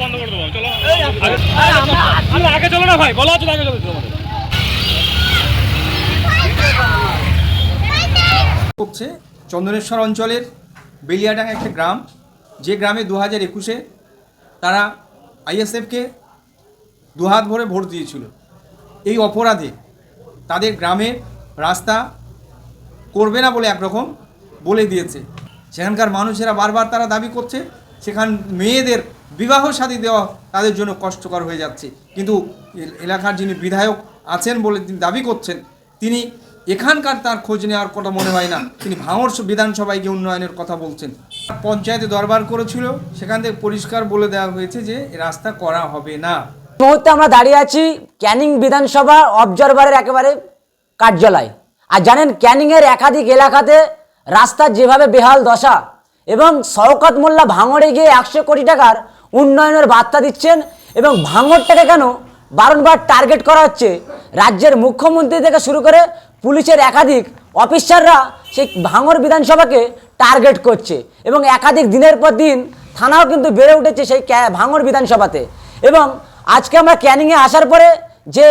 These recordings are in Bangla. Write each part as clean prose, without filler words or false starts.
বন্ধ করে দেবো, চলো আগে চলো না ভাই, বলো আগে চলো। হচ্ছে চন্দনেশ্বর অঞ্চলের বেলিয়াডাঙ্গা একটা গ্রাম, যে গ্রামে 2021-এ তারা আইএসএফকে দুহাত ভরে ভোট দিয়েছিল। এই অপরাধে তাদের গ্রামের রাস্তা করবে না বলে একরকম বলে দিয়েছে। সেখানকার মানুষেরা বারবার তারা দাবি করছে, সেখান মেয়েদের বিবাহ শাদী দেওয়া তাদের জন্য কষ্টকর হয়ে যাচ্ছে। কিন্তু এলাকার যিনি বিধায়ক আছেন বলে তিনি দাবি করছেন, তিনি এখানকার তার খোঁজ নেওয়ার কথা মনে হয় না। তিনি ভাঙড় বিধানসভায় গিয়ে উন্নয়নের কথা বলছেন। পঞ্চায়েতে দরবার করেছিল, সেখান থেকে পরিষ্কার বলে দেওয়া হয়েছে যে রাস্তা করা হবে না। এই মুহূর্তে আমরা দাঁড়িয়ে আছি ক্যানিং বিধানসভা অবজারভারের একেবারে কার্যালয়। আর জানেন, ক্যানিংয়ের একাধিক এলাকাতে রাস্তার যেভাবে বেহাল দশা, এবং শওকত মোল্লা ভাঙড়ে গিয়ে 100 কোটি টাকার উন্নয়নের বার্তা দিচ্ছেন, এবং ভাঙড়টাকে কেন বারংবার টার্গেট করা হচ্ছে, রাজ্যের মুখ্যমন্ত্রী থেকে শুরু করে পুলিশের একাধিক অফিসাররা সেই ভাঙড় বিধানসভাকে টার্গেট করছে, এবং একাধিক দিনের পর দিন থানাও কিন্তু বেড়ে উঠেছে সেই ভাঙড় বিধানসভাতে। এবং আজকে আমরা ক্যানিংয়ে আসার পরে যে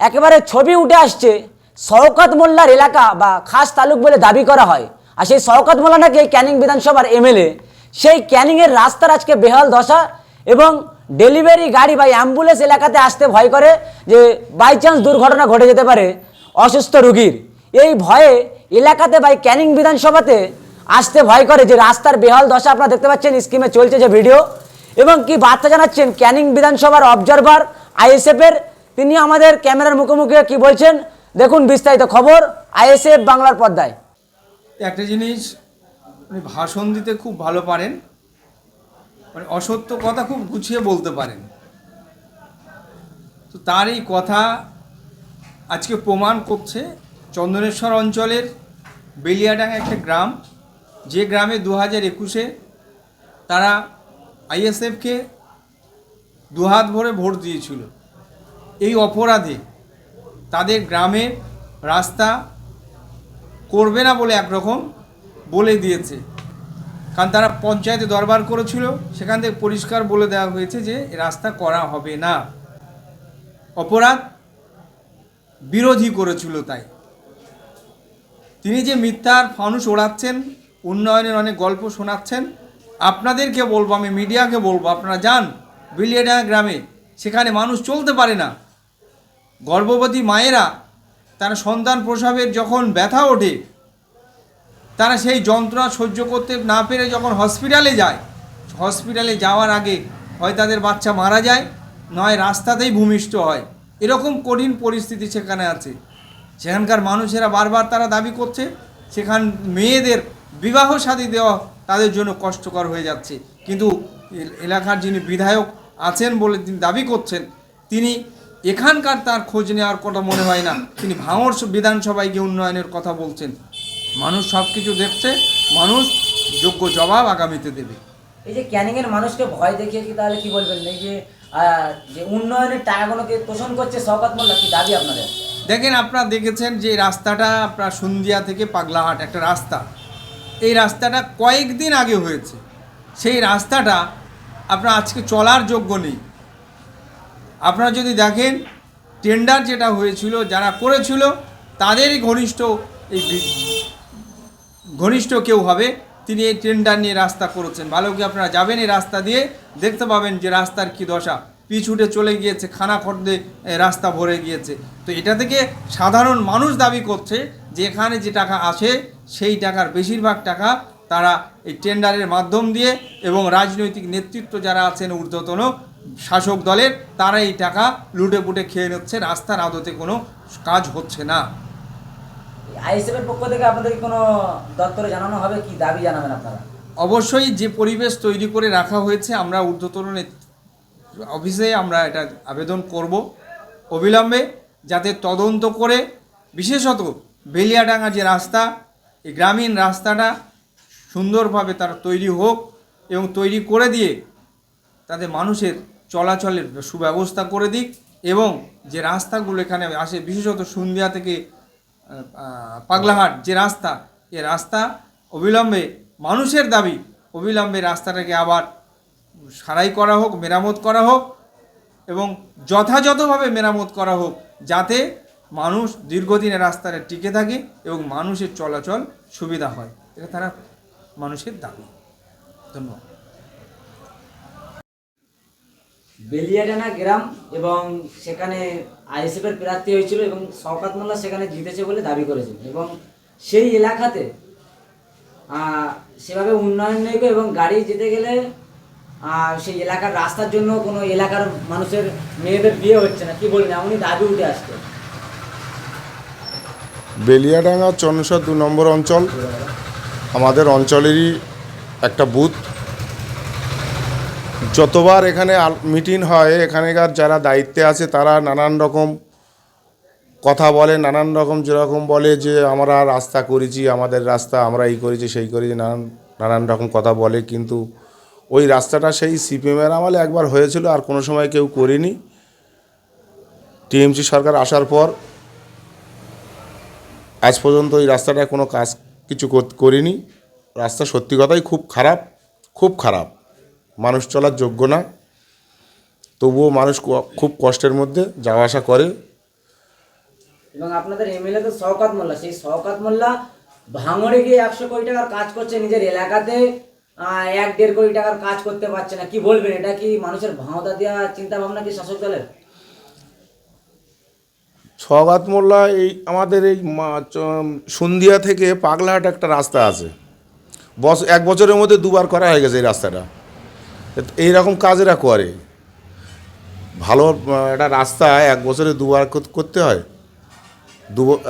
একেবারে ছবি উঠে আসছে, শওকত মোল্লার এলাকা বা খাস তালুক বলে দাবি করা হয়, আর সেই শওকত মোল্লা নাকি এই ক্যানিং বিধানসভার এমএলএ। সেই ক্যানিংয়ের রাস্তার আজকে বেহাল দশা, এবং ডেলিভারি গাড়ি বা অ্যাম্বুলেন্স এলাকাতে আসতে ভয় করে যে বাই চান্স দুর্ঘটনা ঘটে যেতে পারে অসুস্থ রোগীর। এই ভয়ে এলাকাতে বা ক্যানিং বিধানসভাতে আসতে ভয় করে। যে রাস্তার বেহাল দশা আপনারা দেখতে পাচ্ছেন, স্ক্রিনে চলছে যে ভিডিও। এবং কি বার্তা জানাচ্ছেন ক্যানিং বিধানসভার অবজারভার আইএসএফের, তিনি আমাদের ক্যামেরার মুখোমুখি কি বলছেন দেখুন। বিস্তারিত খবর আইএসএফ বাংলার পর্দায়। একটা জিনিস, উনি ভাষণ দিতে খুব ভালো পারেন, মানে অসত্য কথা খুব গুছিয়ে বলতে পারেন। তো তার এই কথা আজকে প্রমাণ করছে চন্দনেশ্বর অঞ্চলের বেলিয়াডাঙ্গা একটা গ্রাম, যে গ্রামে 2021-এ তারা আইএসএফকে দুহাত ভরে ভোট দিয়েছিল। এই অপরাধে তাদের গ্রামের রাস্তা করবে না বলে একরকম বলে দিয়েছে। কারণ তারা পঞ্চায়েতে দরবার করেছিল, সেখান থেকে পরিষ্কার বলে দেওয়া হয়েছে যে রাস্তা করা হবে না। অপরাধ বিরোধী করেছিল। তাই তিনি যে মিথ্যার ফানুস ওড়াচ্ছেন, উন্নয়নের অনেক গল্প শোনাচ্ছেন, আপনাদেরকে বলবো, আমি মিডিয়াকে বলবো, আপনারা যান বেলিয়াডাঙ্গা গ্রামে, সেখানে মানুষ চলতে পারে না। গর্ভবতী মায়েরা তারা সন্তান প্রসবের যখন ব্যথা ওঠে, তারা সেই যন্ত্রণা সহ্য করতে না পেরে যখন হসপিটালে যায়, হসপিটালে যাওয়ার আগে হয় তাদের বাচ্চা মারা যায়, নয় রাস্তাতেই ভূমিষ্ঠ হয়। এরকম কঠিন পরিস্থিতি সেখানে আছে। সেখানকার মানুষেরা বারবার তারা দাবি করছে, সেখান মেয়েদের বিবাহ শাদী দেওয়া তাদের জন্য কষ্টকর হয়ে যাচ্ছে। কিন্তু এলাকার যিনি বিধায়ক আছেন বলে তিনি দাবি করছেন, তিনি এখানকার তার খোঁজ নেওয়ার কথা মনে হয় না। তিনি ভাঙড় বিধানসভায় গিয়ে উন্নয়নের কথা বলছেন। মানুষ সব কিছু দেখছে, মানুষ যোগ্য জবাব আগামীতে দেবে। এই যে ক্যানিংয়ের মানুষকে ভয় দেখিয়ে কি তাহলে কি বলবেন, এই যে উন্নয়নের টাকাগুলোকে তোষণ করছে শওকত মোল্লা, কি দাবি আপনাদের? দেখেন, আপনারা দেখেছেন যে রাস্তাটা আপনার সন্ধিয়া থেকে পাগলাহাট একটা রাস্তা, এই রাস্তাটা কয়েকদিন আগে হয়েছে। সেই রাস্তাটা আপনার আজকে চলার যোগ্য নেই। আপনারা যদি দেখেন, টেন্ডার যেটা হয়েছিল, যারা করেছিল তাদেরই ঘনিষ্ঠ কেউ হবে, তিনি এই টেন্ডার নিয়ে রাস্তা করেছেন। ভালো কি আপনারা যাবেন এই রাস্তা দিয়ে, দেখতে পাবেন যে রাস্তার কি দশা, পিচ উঠে চলে গিয়েছে, খানা খর্দে রাস্তা ভরে গিয়েছে। তো এটা থেকে সাধারণ মানুষ দাবি করছে যে এখানে যে টাকা আসে, সেই টাকার বেশিরভাগ টাকা তারা এই টেন্ডারের মাধ্যম দিয়ে, এবং রাজনৈতিক নেতৃত্ব যারা আছেন ঊর্ধ্বতন শাসক দলের, তারা এই টাকা লুটে পুটে খেয়ে নিচ্ছে। রাস্তার আদতে কোনো কাজ হচ্ছে না। আইএসএফের পক্ষ থেকে আপনাদের কোনো দপ্তরে জানানো হবে, কি দাবি জানাবেন আপনারা? অবশ্যই যে পরিবেশ তৈরি করে রাখা হয়েছে, আমরা ঊর্ধ্বতন অফিসে আমরা এটা আবেদন করব অবিলম্বে, যাতে তদন্ত করে বিশেষত বেলিয়াডাঙ্গা যে রাস্তা, এই গ্রামীণ রাস্তাটা সুন্দরভাবে তারা তৈরি হোক, এবং তৈরি করে দিয়ে তাদের মানুষের চলাচলের সুব্যবস্থা করে দিক। এবং যে রাস্তাগুলো এখানে আসে, বিশেষত সন্ধিয়া থেকে পাগলাহাট যে রাস্তা, এ রাস্তা অবিলম্বে, মানুষের দাবি অবিলম্বে রাস্তাটাকে আবার সারাই করা হোক, মেরামত করা হোক এবং যথাযথভাবে মেরামত করা হোক, যাতে মানুষ দীর্ঘদিনে রাস্তাটা টিকে থাকে এবং মানুষের চলাচল সুবিধা হয়। এটা তারা মানুষের দাবি। ধন্যবাদ। বেলিয়াডাঙ্গা গ্রাম এবং সেখানে আইএসএফের প্রার্থী হয়েছিল এবং শওকত মোল্লা সেখানে জিতেছে বলে দাবি করেছেন এবং সেই এলাকাতে সেভাবে উন্নয়ন নেই এবং গাড়ি যেতে গেলে সেই এলাকার রাস্তার জন্য কোনো এলাকার মানুষের মেয়েদের বিয়ে হচ্ছে না, কি বলবেন? এমনই দাবি উঠে আসছে। বেলিয়াডাঙ্গা 2 নম্বর অঞ্চল আমাদের অঞ্চলেরই একটা বুথ। যতবার এখানে মিটিং হয়, এখানকার যারা দায়িত্বে আছে তারা নানান রকম কথা বলে, নানান রকম যেরকম বলে যে আমরা রাস্তা করেছি, আমাদের রাস্তা আমরা এই করেছি সেই করেছি, নানান রকম কথা বলে। কিন্তু ওই রাস্তাটা সেই সিপিএমের আমলে একবার হয়েছিল, আর কোনো সময় কেউ করেনি। টিএমসি সরকার আসার পর আজ পর্যন্ত এই রাস্তাটা কোনো কাজ কিছু করিনি। রাস্তা সত্যি কথাই খুব খারাপ, খুব খারাপ, মানুষ চলার যোগ্য না। তবুও মানুষ খুব কষ্টের মধ্যে যাওয়া আসা করে। এবং আপনাদের এমএলএ তো শওকত মোল্লা, সেই শওকত মোল্লা ভাঙড়ে গিয়ে 100 কোটি টাকার কাজ করছে, নিজের এলাকাতে 1-1.5 কোটি টাকার কাজ করতে পারছে না, কি বলবেন? এটা কি মানুষের ভাওতা দেওয়া চিন্তা ভাবনা কি শাসক দলের? শওকত মোল্লা এই আমাদের এই সন্ধিয়া থেকে পাগলাহাট একটা রাস্তা আছে, 1 বছরের মধ্যে 2বার করা হয়ে গেছে এই রাস্তাটা। এইরকম কাজ এরা করে। ভালো একটা রাস্তা 1 বছরে 2বার করতে হয়।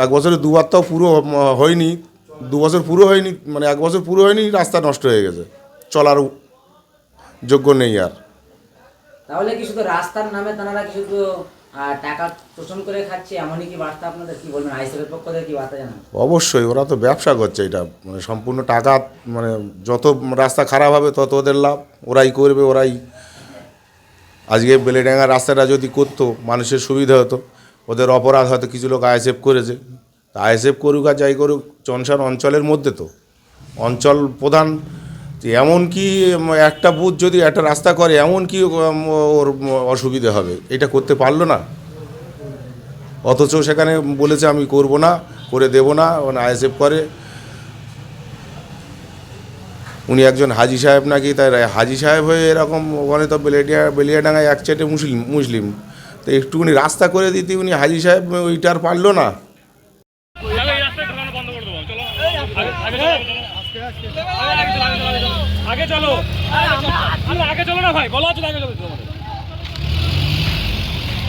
1 বছরে 2বার তাও পুরো হয়নি, 2 বছর পুরো হয়নি, মানে 1 বছর পুরো হয়নি, রাস্তা নষ্ট হয়ে গেছে, চলার যোগ্য নেই আর। তাহলে কি শুধু রাস্তার নামে তারা কি শুধু টাকা শোষণ করে খাচ্ছে, এমনই কি বার্তা আপনাদের? কি বলবেন আইএসএফের পক্ষ থেকে কি বার্তা জানান? অবশ্যই, ওরা তো ব্যবসা করছে, এটা মানে সম্পূর্ণ টাকা, মানে যত রাস্তা খারাপ হবে তত ওদের লাভ, ওরাই করবে, ওরাই। আজকে বেলিয়াডাঙ্গা রাস্তাটা যদি করতো মানুষের সুবিধা হতো। ওদের অপরাধ হয়তো কিছু লোক আইএসএফ করেছে, তা আইএসএফ করুক আর যাই করুক, চনসার অঞ্চলের মধ্যে তো অঞ্চল প্রধান এমন কি একটা বুথ যদি একটা রাস্তা করে এমন কি ওর অসুবিধা হবে, এটা করতে পারলো না। অথচ সেখানে বলেছে আমি করব না, করে দেব না, আইএসএফ করে। উনি একজন হাজি সাহেব নাকি, তাই হাজি সাহেব হয়ে এরকম, ওখানে তো বেলিয়াডাঙ্গায় এক চাইটে মুসলিম, তো একটুখানি রাস্তা করে দিতে উনি হাজি সাহেব ওইটার পারলো না। আগে চলো, আগে চলো না ভাই, বলা আছে আগে চলো।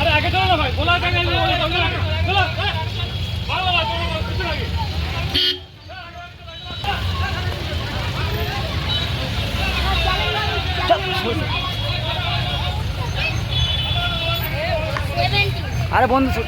আরে আগে চলো না ভাই, বলা আছে আগে চলো। আরে বন্ধু